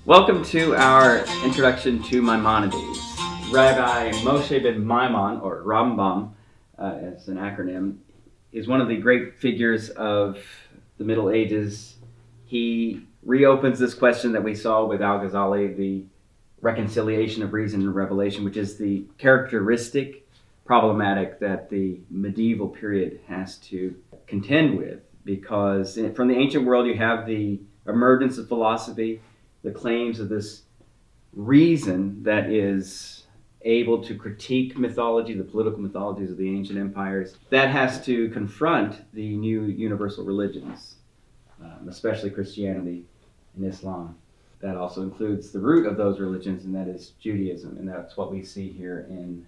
Welcome to our introduction to Maimonides. Rabbi Moshe ben Maimon, or Rambam as an acronym, is one of the great figures of the Middle Ages. He reopens this question that we saw with Al-Ghazali, the reconciliation of reason and revelation, which is the characteristic problematic that the medieval period has to contend with, because from the ancient world you have the emergence of philosophy, the claims of this reason that is able to critique mythology, the political mythologies of the ancient empires, that has to confront the new universal religions, especially Christianity and Islam. That also includes the root of those religions, and that is Judaism, and that's what we see here in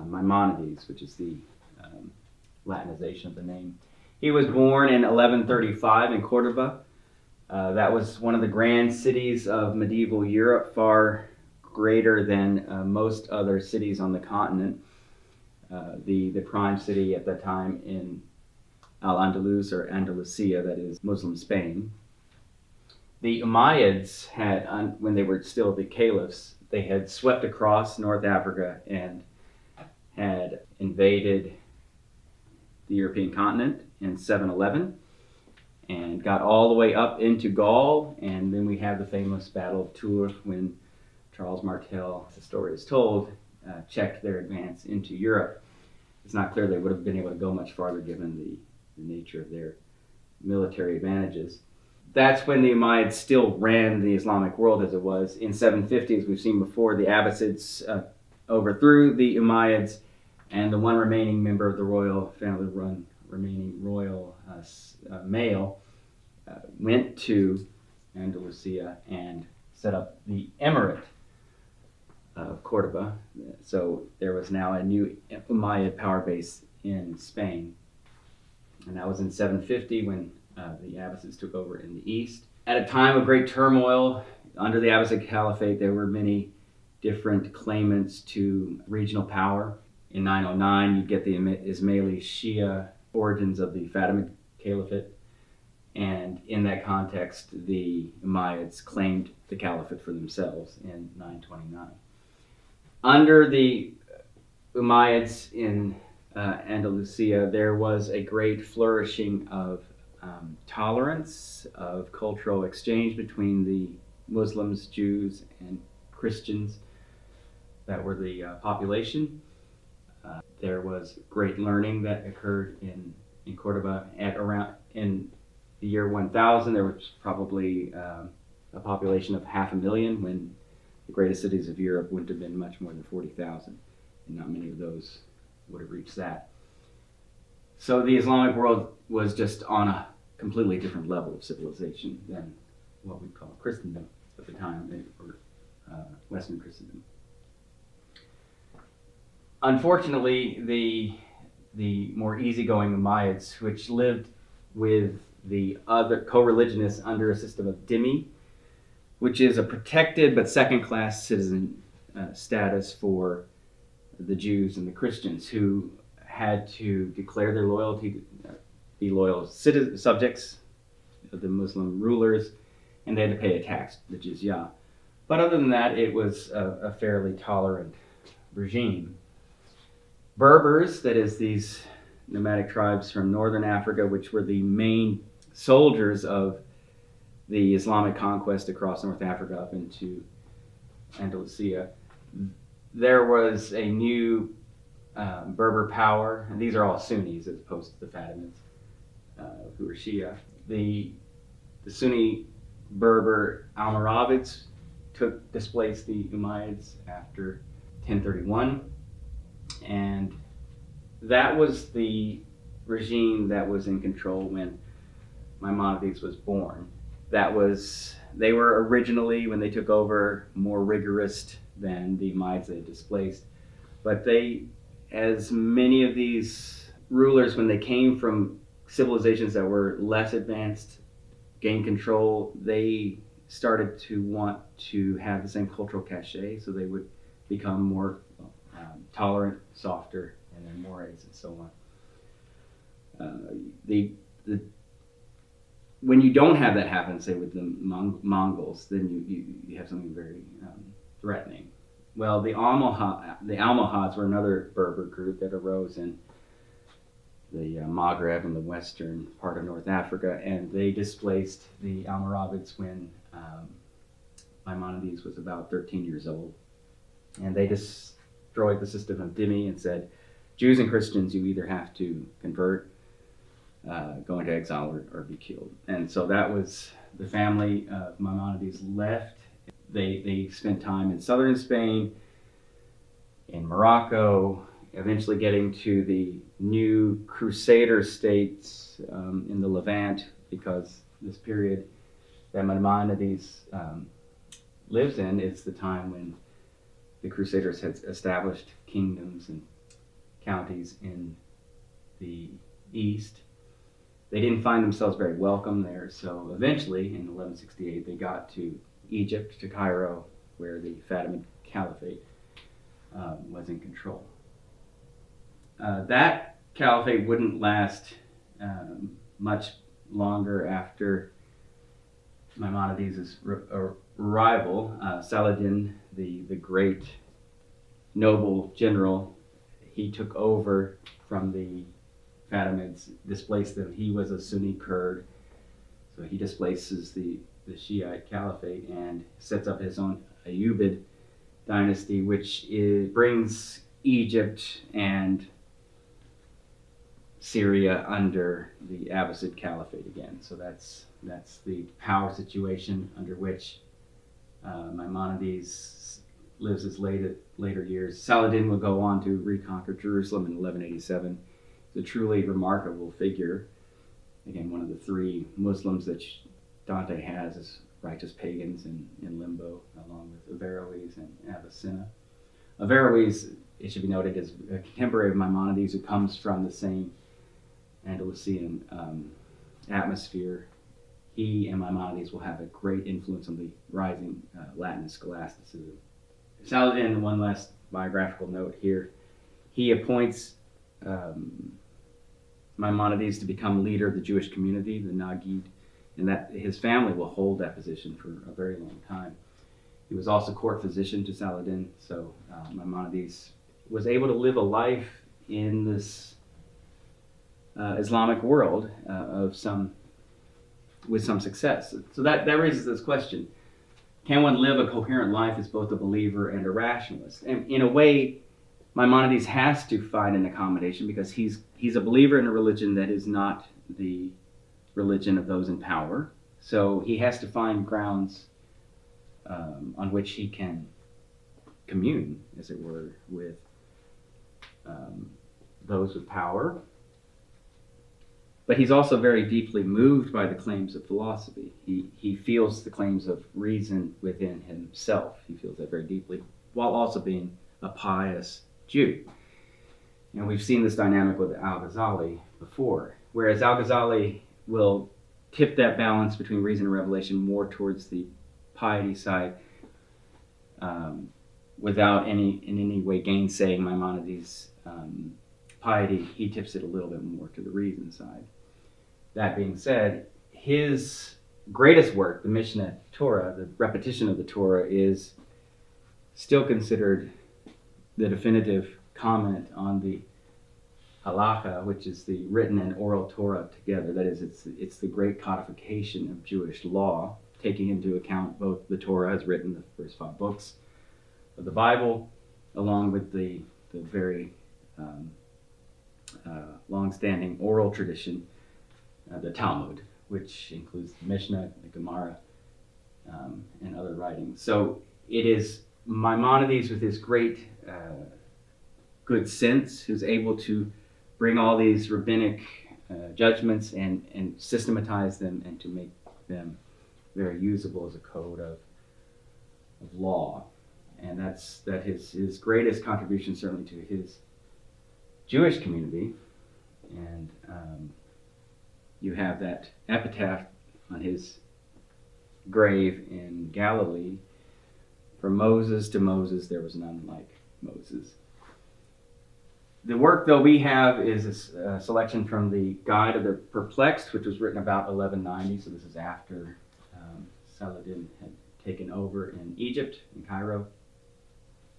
Maimonides, which is the Latinization of the name. He was born in 1135 in Cordoba. That was one of the grand cities of medieval Europe, far greater than most other cities on the continent. The prime city at that time in Al-Andalus, or Andalusia, that is Muslim Spain. The Umayyads had, when they were still the caliphs, they had swept across North Africa and had invaded the European continent in 711. And got all the way up into Gaul, and then we have the famous Battle of Tours when Charles Martel, as the story is told, checked their advance into Europe. It's not clear they would have been able to go much farther given the nature of their military advantages. That's when the Umayyads still ran the Islamic world as it was. In 750, as we've seen before, the Abbasids overthrew the Umayyads, and the one remaining member of the royal family, remaining royal male, went to Andalusia and set up the Emirate of Cordoba. So there was now a new Umayyad power base in Spain. And that was in 750 when the Abbasids took over in the east. At a time of great turmoil, under the Abbasid Caliphate, there were many different claimants to regional power. In 909, you get the Ismaili Shia origins of the Fatimid Caliphate, and in that context, the Umayyads claimed the caliphate for themselves in 929. Under the Umayyads in Andalusia, there was a great flourishing of tolerance, of cultural exchange between the Muslims, Jews, and Christians that were the population. There was great learning that occurred in Cordoba in the year 1000. There was probably a population of 500,000 when the greatest cities of Europe would have been much more than 40,000, and not many of those would have reached that. So the Islamic world was just on a completely different level of civilization than what we call Christendom at the time, or Western Christendom. Unfortunately, the more easygoing Umayyads, which lived with the other co-religionists under a system of dhimmi, which is a protected but second-class citizen status for the Jews and the Christians, who had to declare their loyalty, be loyal subjects of the Muslim rulers, and they had to pay a tax, the jizya. But other than that, it was a fairly tolerant regime. Berbers, that is these nomadic tribes from northern Africa, which were the main soldiers of the Islamic conquest across North Africa up into Andalusia, there was a new Berber power, and these are all Sunnis as opposed to the Fatimids, who were Shia. The Sunni Berber Almoravids displaced the Umayyads after 1031, and that was the regime that was in control when Maimonides was born. They were originally, when they took over, more rigorous than the Umayyads they had displaced. But as many of these rulers, when they came from civilizations that were less advanced, gained control, they started to want to have the same cultural cachet, so they would become more tolerant, softer in their mores and so the when you don't have that happen, say with the Mongols, then you have something very threatening. Well, the Almahads were another Berber group that arose in the Maghreb and the western part of North Africa, and they displaced the Almoravids when Maimonides was about 13 years old. And they destroyed the system of dhimmi and said, Jews and Christians, you either have to convert, go into exile, or be killed. And so that was the family of Maimonides left. They spent time in southern Spain, in Morocco, eventually getting to the new Crusader states in the Levant, because this period that Maimonides lives in is the time when the Crusaders had established kingdoms and counties in the east. They didn't find themselves very welcome there, so eventually in 1168 they got to Egypt, to Cairo, where the Fatimid Caliphate was in control. That caliphate wouldn't last much longer after Maimonides' arrival. Saladin, the great noble general, he took over from the Fatimids, displaced them. He was a Sunni Kurd, so he displaces the Shiite caliphate and sets up his own Ayyubid dynasty, which brings Egypt and Syria under the Abbasid Caliphate again. So that's the power situation under which Maimonides lives his later years. Saladin will go on to reconquer Jerusalem in 1187. He's a truly remarkable figure. Again, one of the three Muslims that Dante has as righteous pagans in limbo, along with Averroes and Avicenna. Averroes, it should be noted, is a contemporary of Maimonides who comes from the same Andalusian atmosphere. He and Maimonides will have a great influence on the rising Latin scholasticism. Saladin, one last biographical note here, he appoints Maimonides to become leader of the Jewish community, the Nagid, and that his family will hold that position for a very long time. He was also court physician to Saladin, so Maimonides was able to live a life in this Islamic world with some success. So that raises this question: can one live a coherent life as both a believer and a rationalist? And in a way, Maimonides has to find an accommodation, because he's a believer in a religion that is not the religion of those in power. So he has to find grounds on which he can commune, as it were, with those with power. But he's also very deeply moved by the claims of philosophy. He feels the claims of reason within himself. He feels that very deeply, while also being a pious Jew. And we've seen this dynamic with Al-Ghazali before, whereas Al-Ghazali will tip that balance between reason and revelation more towards the piety side, without in any way gainsaying Maimonides' piety. He tips it a little bit more to the reason side. That being said, his greatest work, the Mishneh Torah, the repetition of the Torah, is still considered the definitive comment on the halacha, which is the written and oral Torah together. That is, it's the great codification of Jewish law, taking into account both the Torah as written, the first 5 books of the Bible, along with the very long-standing oral tradition, the Talmud, which includes the Mishnah, the Gemara, and other writings. So it is Maimonides, with his great good sense, who's able to bring all these rabbinic judgments and systematize them, and to make them very usable as a code of law. And that's his greatest contribution, certainly, to his Jewish community. And you have that epitaph on his grave in Galilee: "From Moses to Moses there was none like Moses." The work, though, we have is a selection from the Guide of the Perplexed, which was written about 1190, so this is after Saladin had taken over in Egypt, in Cairo.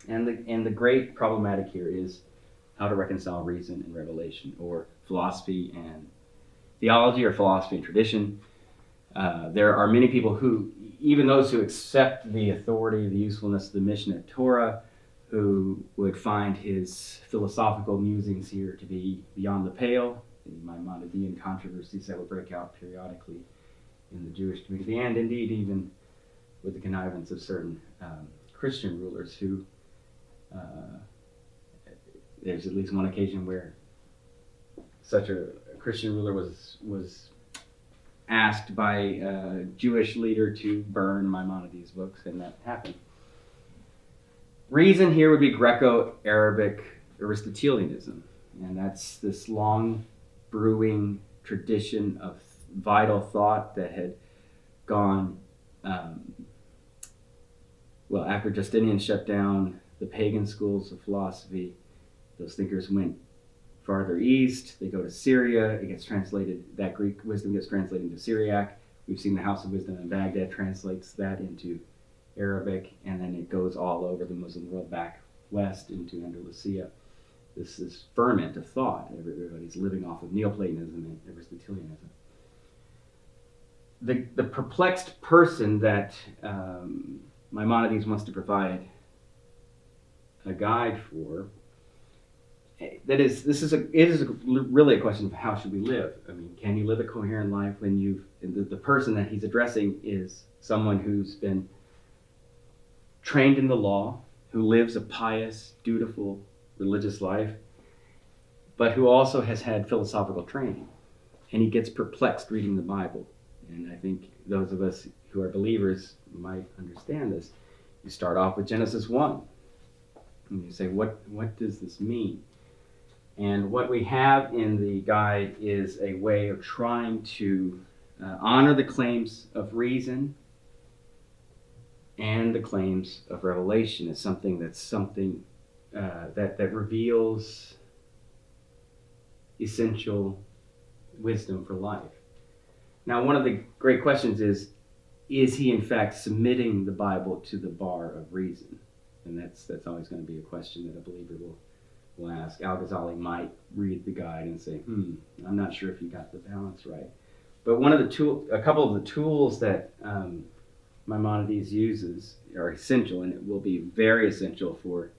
And the great problematic here is how to reconcile reason and revelation, or philosophy and theology, or philosophy and tradition. There are many people who, even those who accept the authority, the usefulness of the Mishneh Torah, who would find his philosophical musings here to be beyond the pale, the Maimonidean controversies that would break out periodically in the Jewish community, and indeed even with the connivance of certain Christian rulers who, there's at least one occasion where such a Christian ruler was asked by a Jewish leader to burn Maimonides' books, and that happened. Reason here would be Greco-Arabic Aristotelianism, and that's this long brewing tradition of vital thought that had gone, after Justinian shut down the pagan schools of philosophy, those thinkers went farther east. They go to Syria. It gets translated, that Greek wisdom gets translated into Syriac. We've seen the House of Wisdom in Baghdad translates that into Arabic, and then it goes all over the Muslim world back west into Andalusia. This is ferment of thought. Everybody's living off of Neoplatonism and Aristotelianism. The perplexed person that Maimonides wants to provide a guide for, it is really a question of how should we live. I mean, can you live a coherent life when the person that he's addressing is someone who's been trained in the law, who lives a pious, dutiful, religious life, but who also has had philosophical training. And he gets perplexed reading the Bible. And I think those of us who are believers might understand this. You start off with Genesis 1. And you say, what does this mean? And what we have in the guide is a way of trying to honor the claims of reason and the claims of revelation as something that reveals essential wisdom for life. Now, one of the great questions is he in fact submitting the Bible to the bar of reason? And that's always going to be a question that a believer will ask. Al-Ghazali might read the guide and say, I'm not sure if you got the balance right. But a couple of the tools that Maimonides uses are essential, and it will be very essential for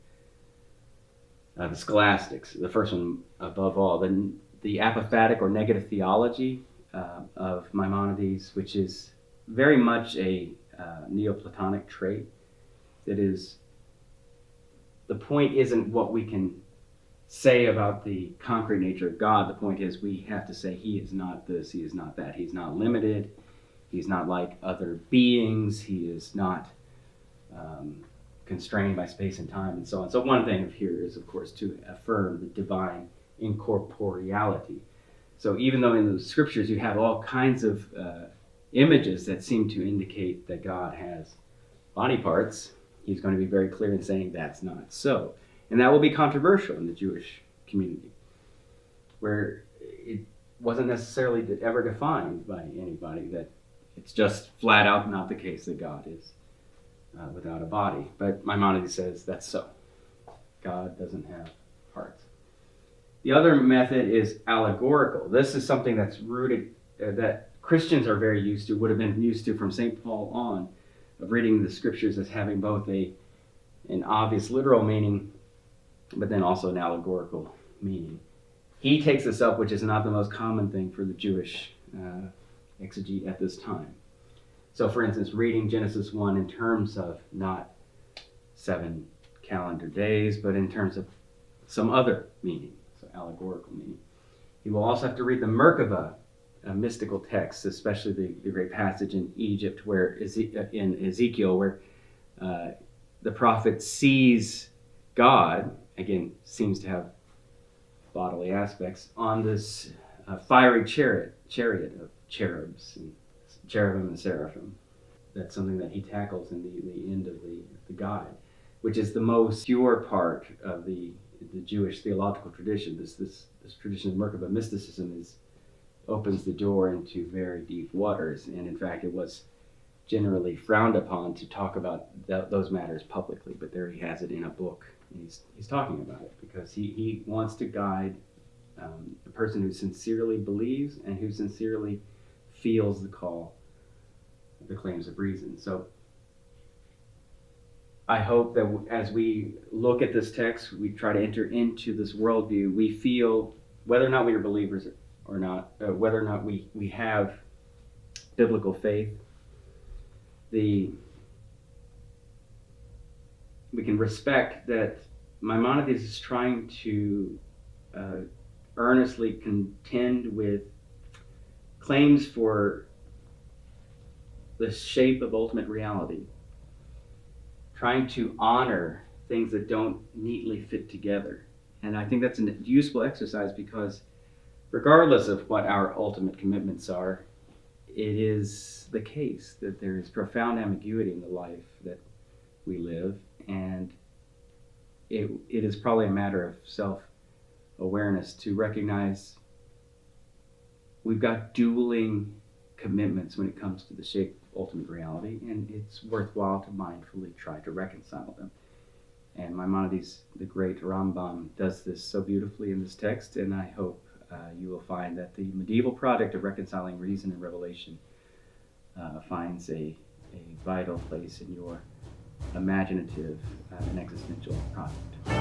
the scholastics. The first one, above all, the apophatic or negative theology of Maimonides, which is very much a Neoplatonic trait. That is, the point isn't what we can say about the concrete nature of God. The point is we have to say he is not this, he is not that. He's not limited. He's not like other beings. He is not constrained by space and time and so on. So one thing here is, of course, to affirm the divine incorporeality. So even though in the scriptures you have all kinds of images that seem to indicate that God has body parts, he's going to be very clear in saying that's not so. And that will be controversial in the Jewish community, where it wasn't necessarily ever defined by anybody that it's just flat out not the case that God is without a body. But Maimonides says that's so. God doesn't have parts. The other method is allegorical. This is something that's rooted, that Christians are very used to, would have been used to from St. Paul on, of reading the scriptures as having both an obvious literal meaning, but then also an allegorical meaning. He takes this up, which is not the most common thing for the Jewish exegete at this time. So, for instance, reading Genesis 1 in terms of not 7 calendar days, but in terms of some other meaning, so allegorical meaning. He will also have to read the Merkava, a mystical text, especially the great passage in Egypt, where in Ezekiel, where the prophet sees God, again, seems to have bodily aspects, on this fiery chariot of cherubs, and cherubim and seraphim. That's something that he tackles in the end of the guide, which is the most pure part of the the Jewish theological tradition, this tradition of Merkaba mysticism opens the door into very deep waters, and in fact it was generally frowned upon to talk about those matters publicly, but there he has it in a book. He's talking about it because he wants to guide the person who sincerely believes and who sincerely feels the call, the claims of reason. So I hope that as we look at this text, we try to enter into this worldview. We feel, whether or not we are believers or not, whether or not we have biblical faith, we can respect that Maimonides is trying to earnestly contend with claims for the shape of ultimate reality, trying to honor things that don't neatly fit together. And I think that's a useful exercise because regardless of what our ultimate commitments are, it is the case that there is profound ambiguity in the life that we live, and it is probably a matter of self-awareness to recognize we've got dueling commitments when it comes to the shape of ultimate reality, and it's worthwhile to mindfully try to reconcile them. And Maimonides, the great Rambam, does this so beautifully in this text, and I hope you will find that the medieval project of reconciling reason and revelation finds a vital place in your imaginative and existential project.